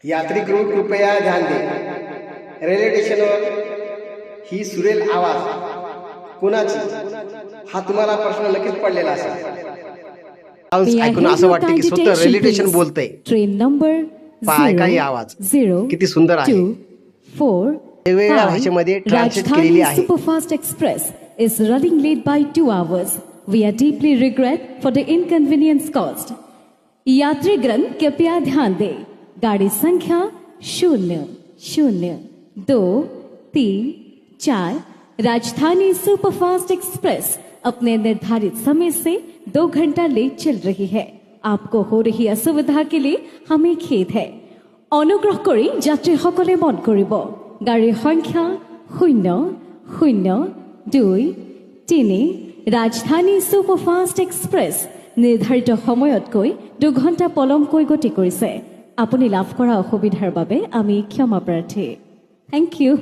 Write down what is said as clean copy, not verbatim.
यात्रिक कृपया ध्यान दे। रेल्वे स्टेशनवर ही सुरेल आवाज कुणाची हा तुम्हाला प्रश्न नक्कीच पडलेला असेल। ऐकून असं वाटतं की स्वतः रेल्वे स्टेशन बोलतंय। ट्रेन नंबर पाय काही आवाज किती सुंदर आहे। वेगवेगळ्या भाषेमध्ये ट्रान्सलेट केलेली आहे। Superfast express is running late by 2 hours. We are deeply regret for the inconvenience caused. यात्रीगण कृपया ध्यान दें। गाड़ी संख्या 00234 राजधानी सुपरफास्ट एक्सप्रेस अपने निर्धारित समय से 2 घंटा लेट चल रही है। आपको हो रही असुविधा के लिए हमें खेद है। अनुग्रह करी यात्री सकले मन करिब। गाड़ी संख्या 002 राजधानी सुपरफास्ट एक्सप्रेस निर्धारित সময়তকৈ 2 ঘণ্টা পলমকৈ গতি কৰিছে। আপুনি লাভ কৰা অসুবিধাৰ বাবে আমি ক্ষমা প্ৰাৰ্থী। Thank you.